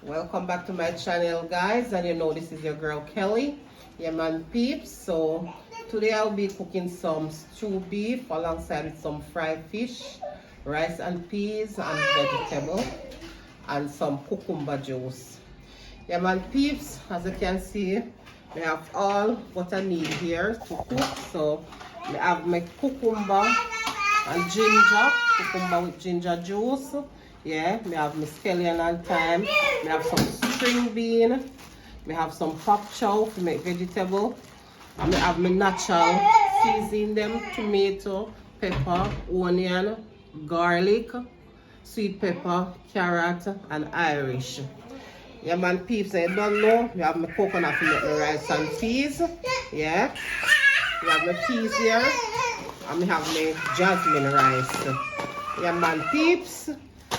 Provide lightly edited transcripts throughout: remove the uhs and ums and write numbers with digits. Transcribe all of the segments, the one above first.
Welcome back to my channel, guys, and you know this is your girl Kelly. Yeah man peeps. So today I'll be cooking some stew beef alongside with some fried fish, rice and peas and vegetable, and some cucumber juice. Yeah man peeps, as you can see, we have all what I need here to cook. So I have my cucumber and ginger, cucumber with ginger juice. Yeah, we have my scallion and thyme. We have some string bean. We have some pop chow to make vegetable. And we have my natural seasoning them, tomato, pepper, onion, garlic, sweet pepper, carrot, and Irish. Yeah man peeps, I don't know. We have my coconut to make my rice and peas. Yeah. We have my peas here. And we have my jasmine rice. Yeah man peeps.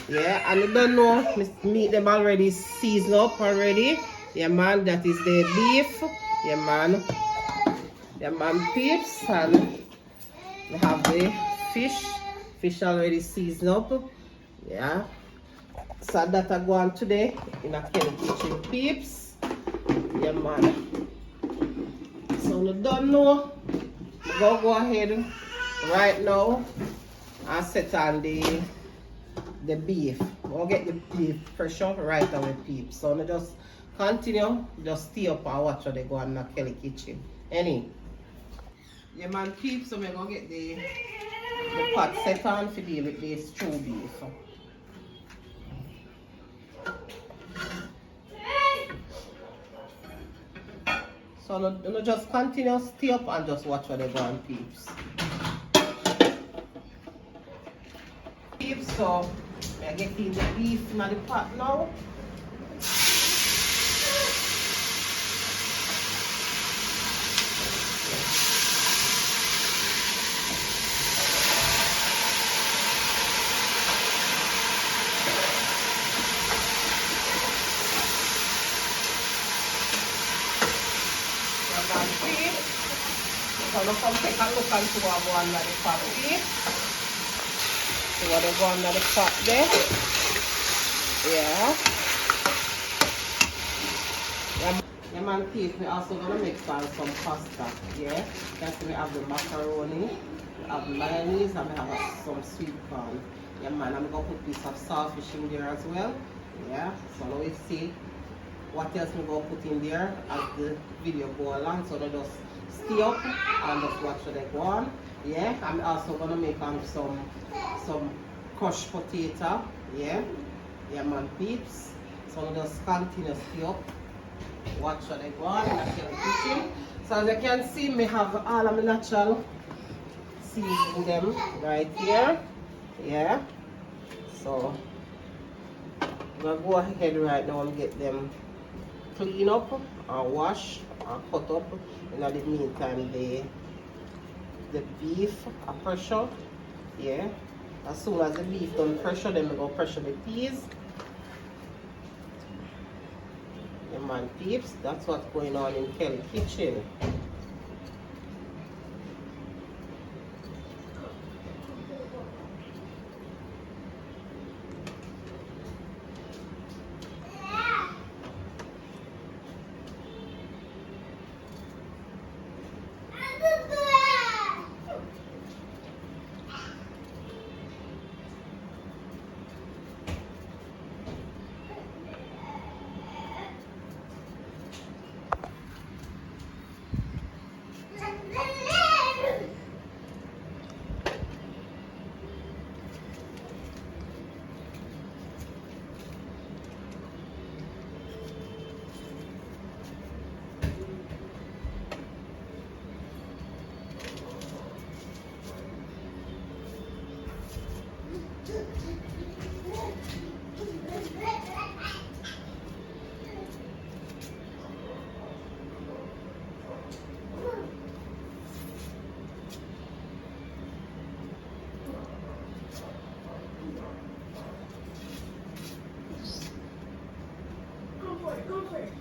Yeah, and you don't know, meat them already seasoned up already. Yeah man, that is the beef. Yeah man. Yeah man peeps. And we have the fish. Fish already seasoned up. Yeah. So that I go on today in a Kelly kitchen peeps. Yeah man. So you don't know, go ahead right now and set on the beef. We'll get the beef pressure right away peeps. So now just continue, just stay up and watch how they go on the Kelly kitchen. Yeah man peeps, so we're gonna get the pot set on to deal with the stew beef. So no just continue, stay up and just watch how they go on peeps. Peeps, so we're getting the beef in the pot now. So now come take a look and see what go on the pot peeps. See what they go on the pot there. Yeah. Yeah man peeps, we also gonna make some pasta. Yeah. That's we have the macaroni, we have mayonnaise, and we have some sweet corn. Yeah man, I'm gonna put a piece of saltfish in there as well. Yeah. So now we see what else we gonna put in there as the video go along. So now just stay up and just watch how they go on. Yeah, I'm also gonna make some crushed potato. Yeah, yeah man peeps. So now just continue stay up, watch how they go on in the kitchen. So as you can see, me have all of my natural seasoning them right here. Yeah. So I'm gonna go ahead right now and get them clean up and wash and cut up. In the meantime, the beef a pressure. Yeah. As soon as the beef done pressure, then we go pressure the peas. Yeah man peeps, that's what's going on in Kelly kitchen. Go for it.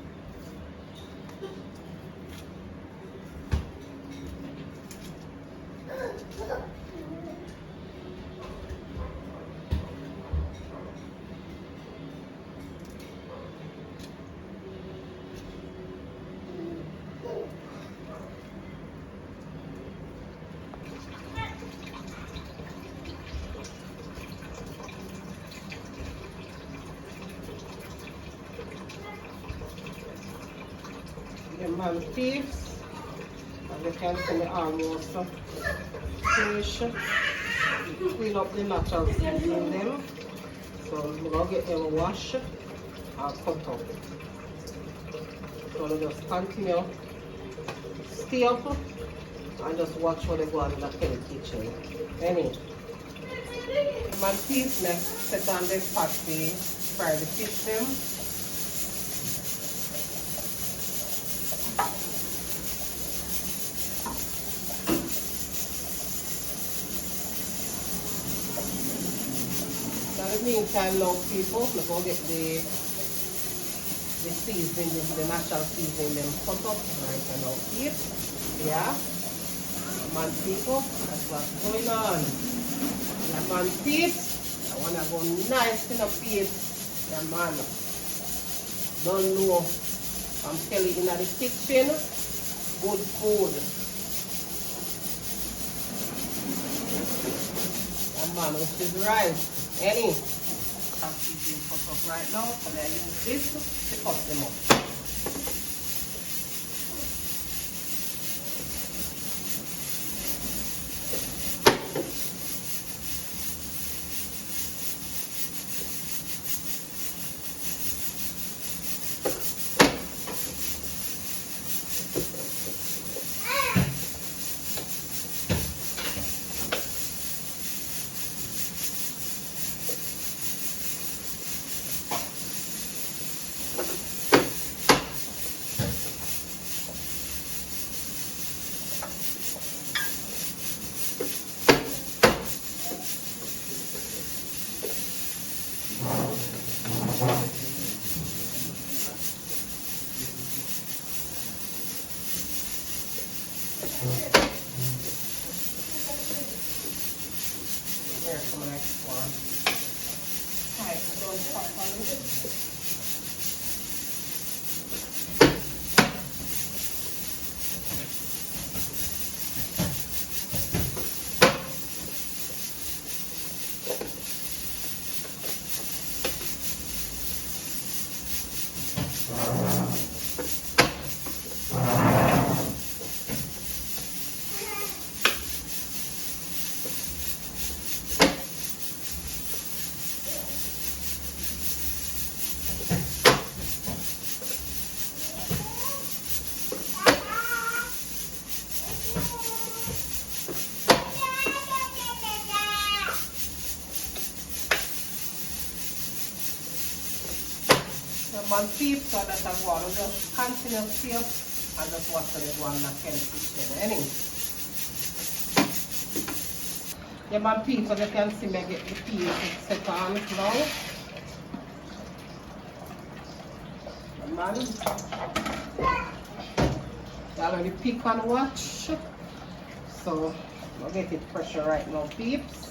The man peeps. As you can see, me almost finish. Clean up the natural seasoning them. So I'm gonna get them washed and cut up. So I'll just continue stay up and just watch what they go on in the kitchen. Anyway. My piece next set on the pot to fry the fish them. So in the meantime now people, we're going to get the seasoning, the natural seasoning them cut up right now here. Yeah. Man people, that's what's going on. Yeah, man, peeps. I want to go nice in a peeps. Yeah, man. Don't know. I'm Kelly in the kitchen. Good food. Yeah, man, which is right. Any. I'm keeping cut up right now. So I use this to cut them up. Here's the next one. Alright, don't stop on it. Man peep so that I'm going to just continue to see up and just watch the one that can kitchen. Anyway. Yeah, man peep so you can see me get the peas set on now. Man. You already pick and watch. So I'll get it pressure right now, peeps.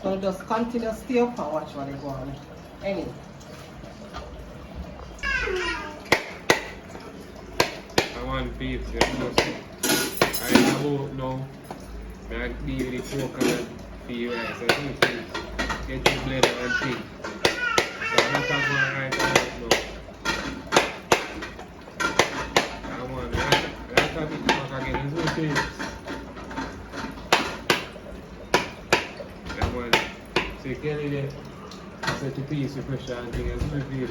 So just continue stay up and watch what they go on. Anyway. I want beef, I have now. I give the pork and the rice. I think get the blender and tea. So I'm not talking about rice now. I want that type of pork again. There's no things. So you get it set the piece of pressure and things as well for you.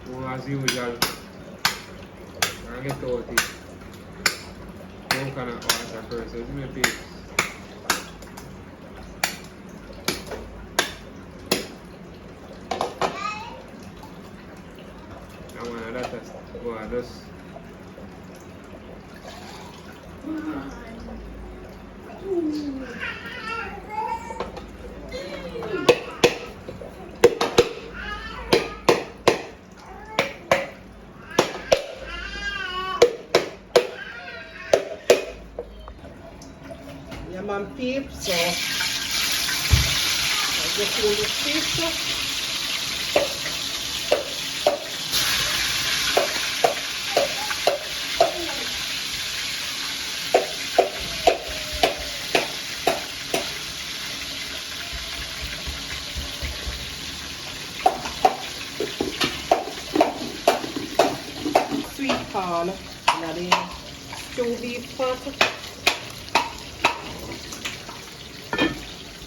So as usual, I get out it. Don't kind of water first, so it's my piece. I want that to go on this. Yeah, man peeps, so I get in the fish. corn in the stew beef pot.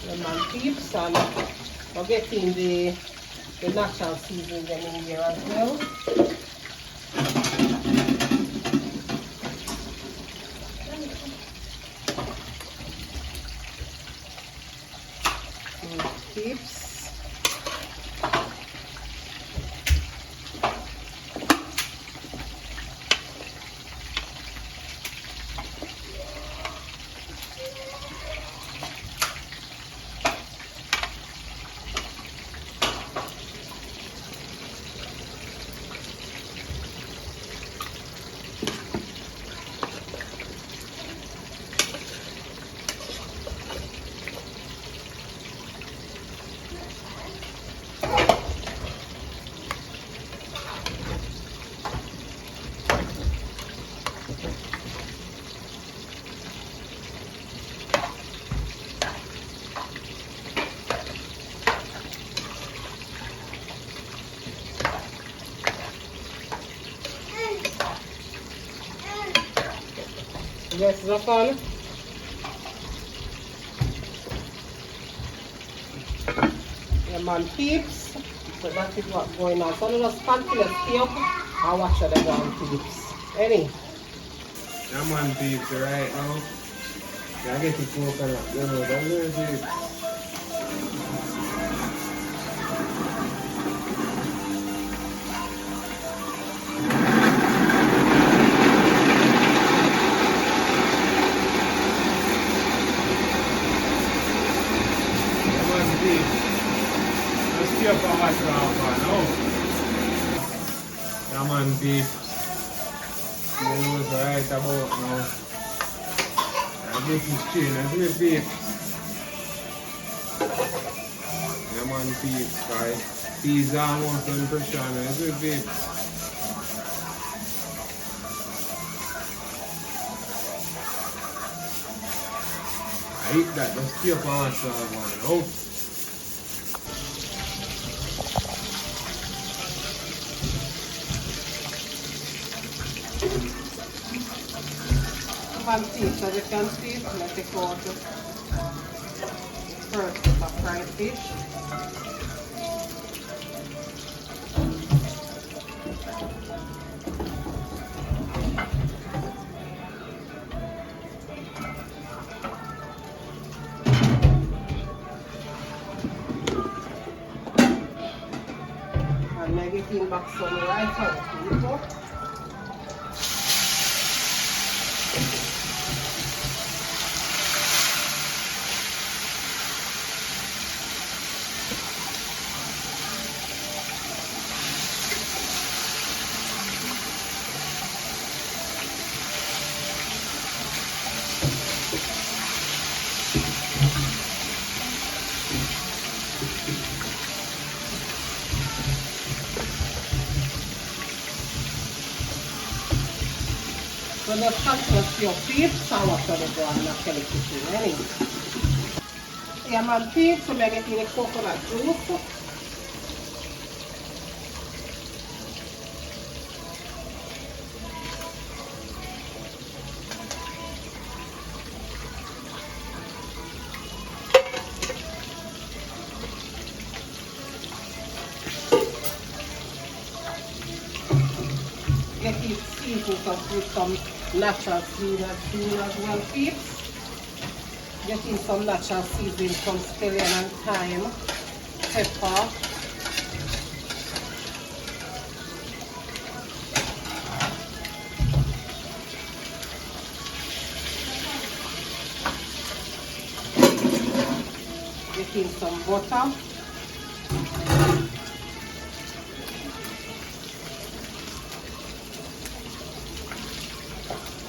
Lemon peeps, and we're getting the natural seasoning in here as well. Peeps. Yes, Zafan. Lemon peeps. So that is what's going on. So let us continue to stay up and watch the lemon peeps. Any? Lemon peeps right now. I get the coconut, you know, that's very good. Let's see how much lemon peeps. You know it's right about now. And this is chill, and this is lemon peeps, guys. These are almost 100%, and this is it. I eat that, let's see how much one. Oh. Lemon peeps, as you can see, let's take out the first bit of fried fish. And I'm getting back some right out, people. So let's cut your peeps and watch how they go on the Kelly kitchen anyway. Yeah, man, peeps, so I'm getting the coconut juice. Get it seasoned up with some natural seasoning as well, peeps. Getting some natural seasoning from scallion and thyme, pepper. Getting some butter.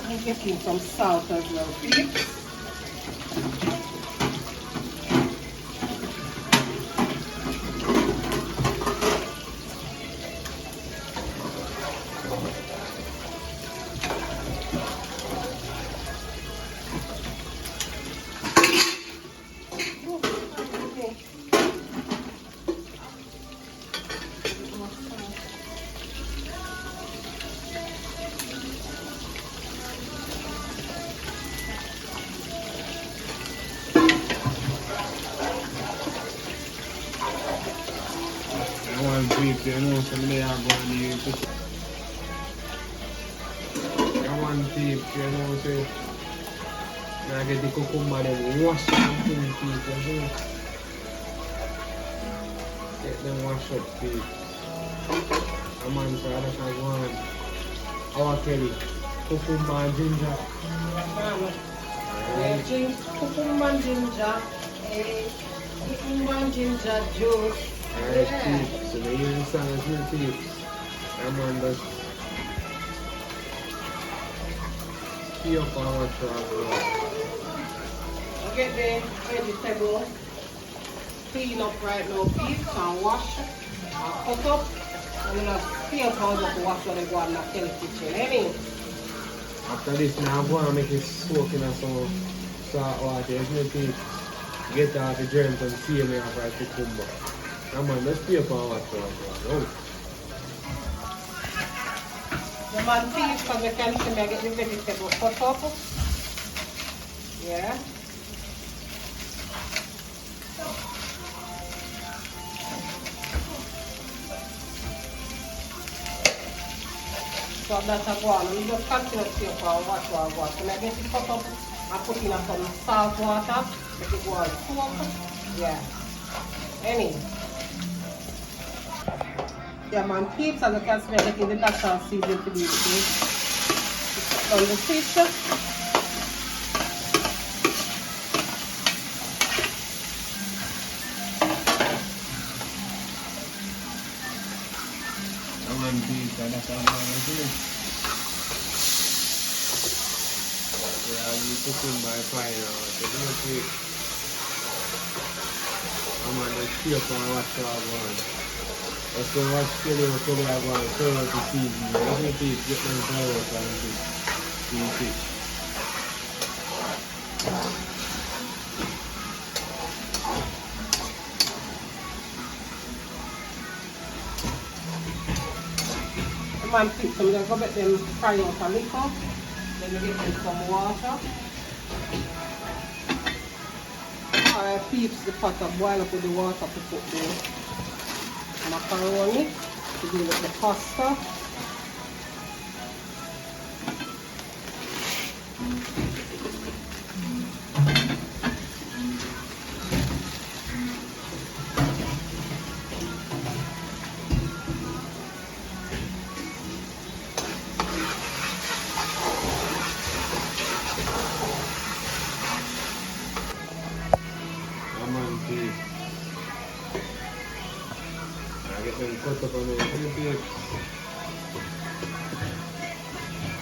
And getting some salt as well, peeps. peeps, you know, some of them are going to use it. I want peeps, you know, say, now get the cucumber, then wash them peeps, you know. Get them wash up peeps. A man for other side one. Our Kelly, cucumber and ginger. Alright. Cucumber and ginger. Cucumber and ginger juice. Alright, peeps. So they use the song as well, peeps. A man does peel up and wash up. Get the vegetable clean up right now, peeps, and wash and cook up. I'm gonna peel pounds up to wash when I go in the Kelly kitchen. Anyway. After this, now I'm going to make it soak in some salt water, isn't it, peeps? Get out the germs and see me after I cucumber. Come on, let's peel up and wash up. Oh. The man peeps, because you can see me, I get the vegetable cut up. Yeah. So that's a go on. We just continue to take for wash. So I get it cut up and put in some salt water. Make it go on soak. Yeah. Anyway. Yeah man, peeps, as you can see, I'm getting the natural seasoning to this fish. On the fish. That's all I'm going to do. Yeah, we cooking by fire now. So don't take. I'm going to peel up and watch all one. Let's go watch Kelly or Kelly I want to throw out the season. Let me get them flowers on the fish. Man, peeps, I'm going to go get them fry out a little. Then we get them some water. Alright, peeps, the pot of boil up with the water to put the macaroni to do with the pasta. Cut up on the peeps.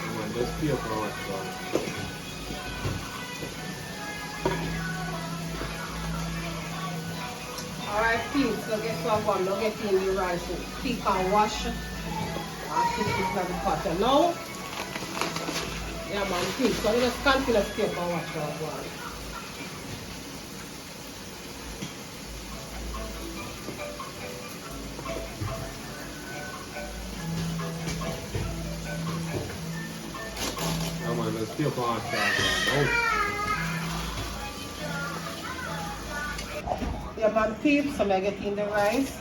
Come on, let's peel up our Alright, peeps, so get some one, now get in the rice, so pick and wash. And put it in the pot. And now, yeah man, peeps, so you just continue to pick and wash our one. Still on Yeah man, peeps, so I'm getting the rice.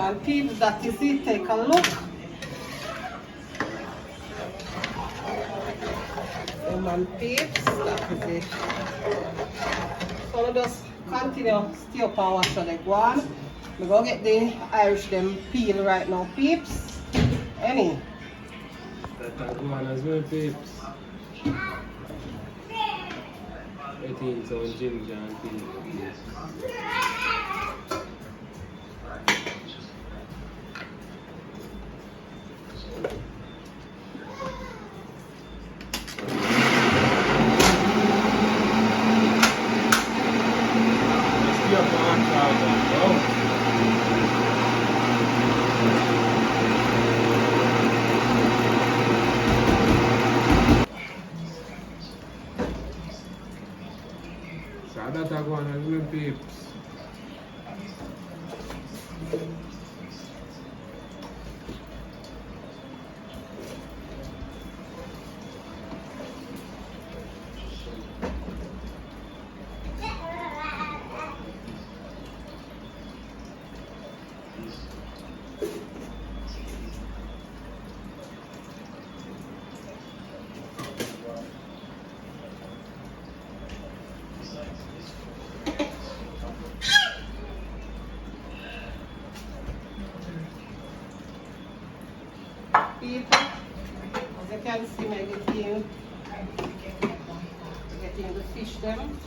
And people, that is it. Take a look. Lemon peeps, that is it. So we just continue stir up and watch how they go on. We go get the Irish them peel right now, peeps. Any? That go on as well, peeps. 18 so ginger and tea. That I go on as well, peeps. People, as you can see, I'm getting the fish them.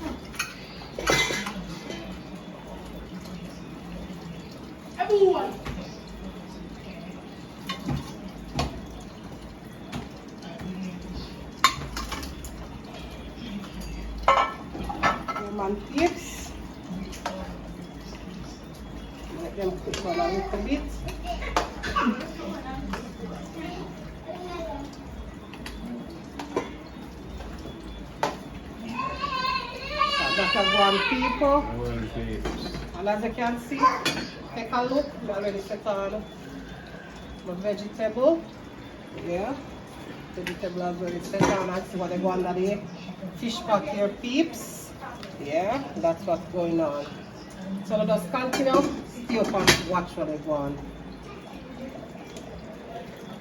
Everyone. Lemon peeps. Let them cook on a little bit. That's a one people. And as you can see, take a look. I already set on my vegetable. Yeah. Vegetable has already set on. And see what they go under the fish pot here, peeps. Yeah, that's what's going on. So let us continue. Stay up and watch what they go on.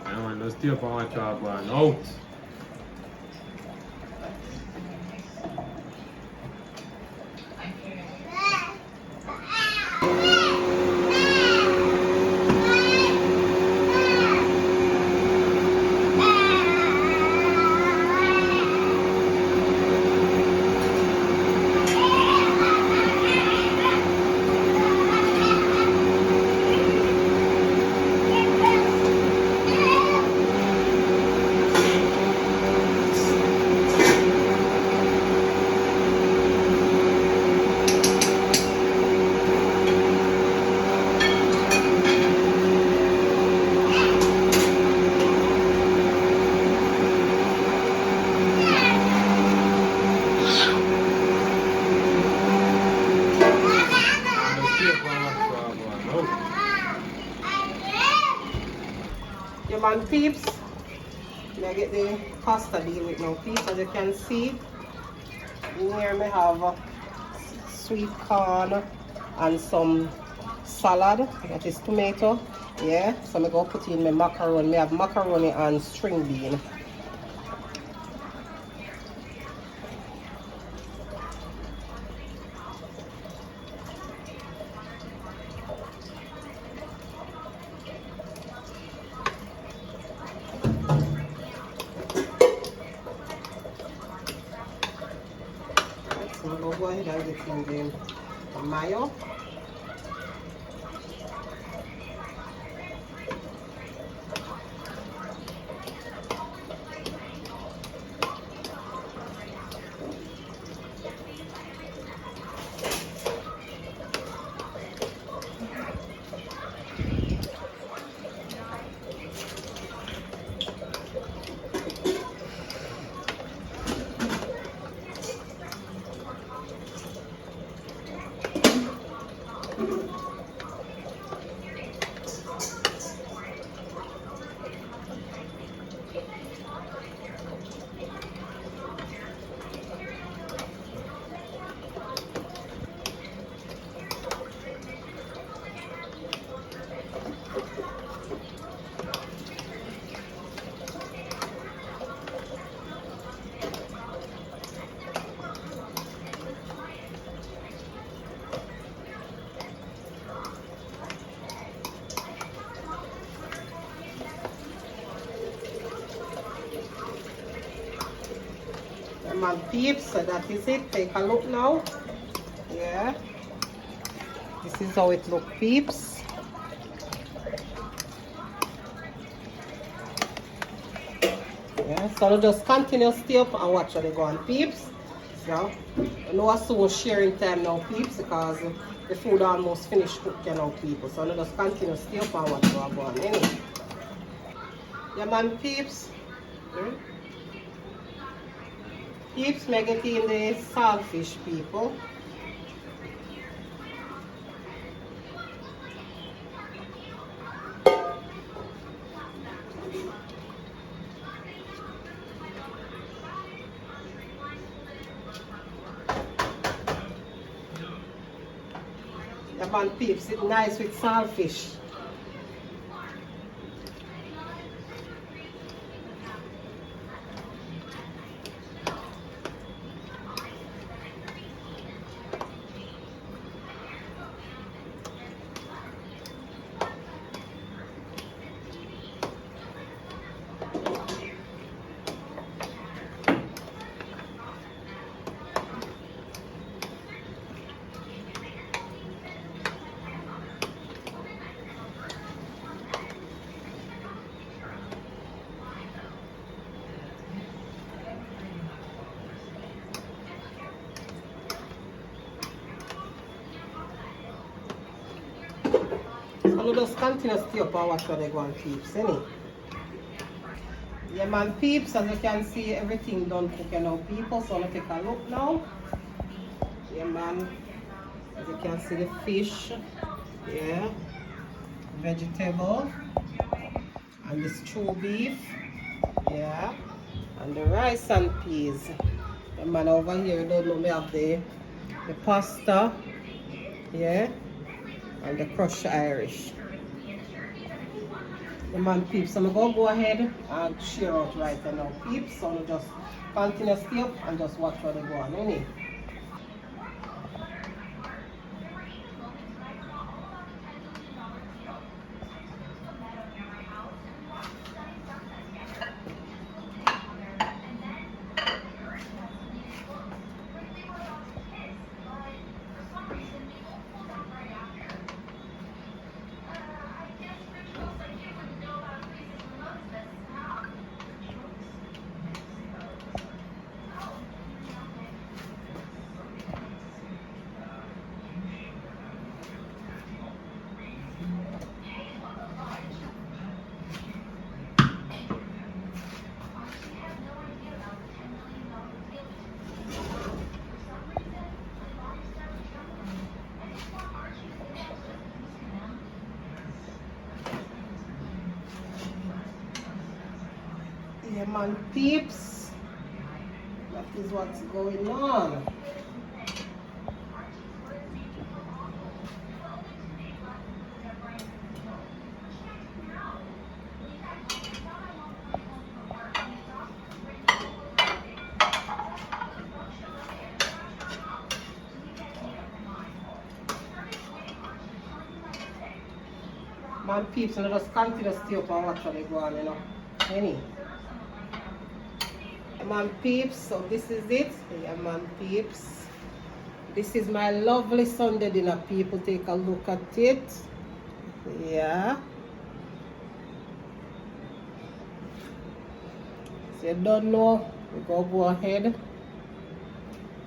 I want to stay up and watch what going out. Man peeps, I get the pasta deal with now peeps. As you can see, in here I have sweet corn and some salad, that is tomato. Yeah, so I'm going to put in my macaroni. I have macaroni and string bean. So I'm going to go ahead and get in the mayo. man peeps, so that is it. Take a look now. Yeah. This is how it look, peeps. Yeah, so we just continue stay up and watch how they go on, peeps. So, I know it's soon sharing time now, peeps, because the food almost finished cooking now, people. So we just continue stay up and watch how they go on. Anyway. Yeah, man, peeps. Peeps, make it in the saltfish, people. Yeah, man, peeps, it's nice with saltfish. So we just continue to stay up and watch how they go on, peeps, innit? Yeah, man, peeps, as you can see, everything done cooking now, people. So let's take a look now. Yeah, man, as you can see the fish, yeah, vegetable, and the stew beef, yeah, and the rice and peas. Yeah, man, over here, you don't know, me have the pasta, yeah, and the crushed Irish. The man, peeps, so I'm going to go ahead and share out right now, peeps. So we just continue to stay up and just watch how they go on, innit? Yeah, man, peeps, that is what's going on. Man, peeps, and I just continue to stay up and watch how they go on, you know. Any. Man, peeps, so this is it. Yeah, man, peeps. This is my lovely Sunday dinner, people. Take a look at it. Yeah. So you don't know, we go ahead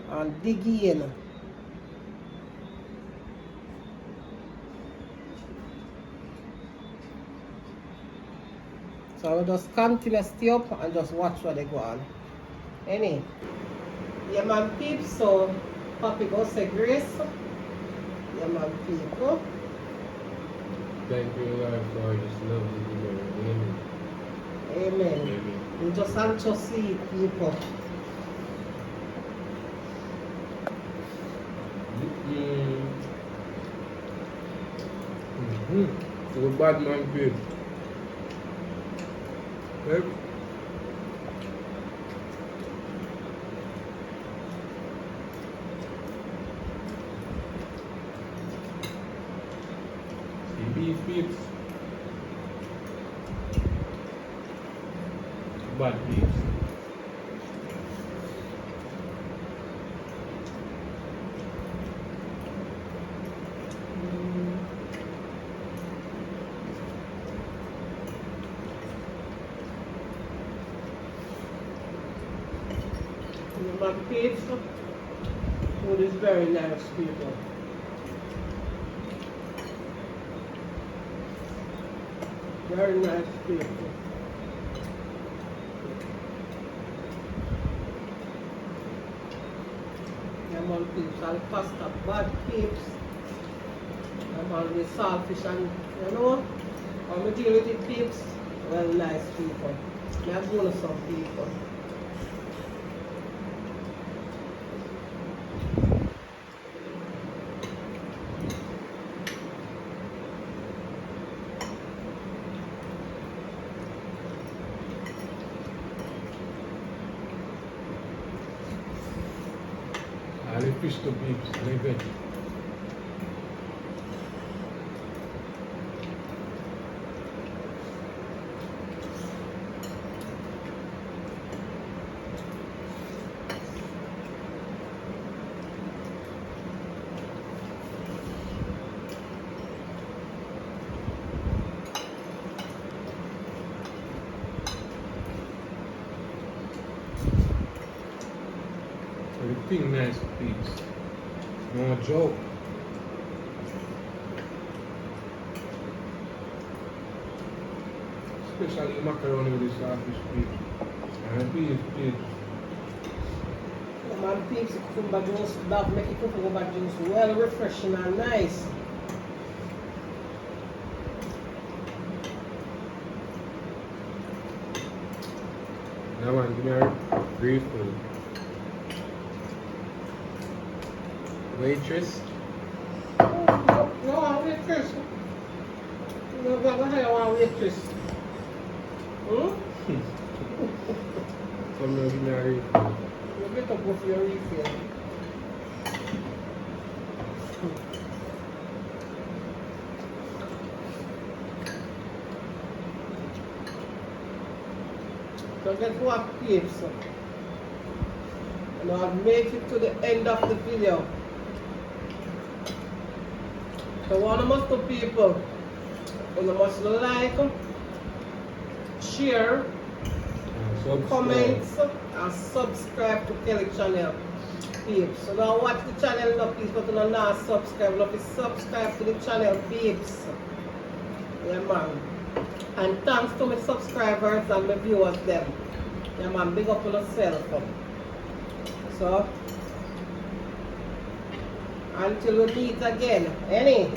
and dig in. So I will just continue to stay up and just watch what they go on. Any. Yeah, man, peeps, so Papi go say grace. Yeah, man, people. Thank you, Lord, for this lovely dinner. Amen. Amen. Amen. You just have to see people. So bad man, babe. Yep. Beef peeps. Bad peeps. my kids. Food is very nice, people. Very nice, people. I'm on peeps, I'll pasta, bad peeps. I'm on the saltfish and, you know, I'm deal with the peeps. Well, nice people. I'm going to some people. I fish to peeps, maybe. Everything nice peeps. No joke. Especially macaroni with this saltfish peeps. And peeps. Man, peeps, cucumber juice, that make it cucumber juice well refreshing and nice. Now man, give me a refill. Waitress. No, I'm waitress. No, what the hell I want waitress? Hmm? Come here, give me a refill. You better go for your refill. So guess what, peeps? And I've made it to the end of the video. So one must to people, you must like, share, comments, and subscribe to Kelly channel, peeps. So now watch the channel now, please, but you not subscribe. Now please subscribe to the channel, peeps. Yeah, man. And thanks to my subscribers and my viewers, them. Yeah, man. Big up on yourself. So until we meet again, any.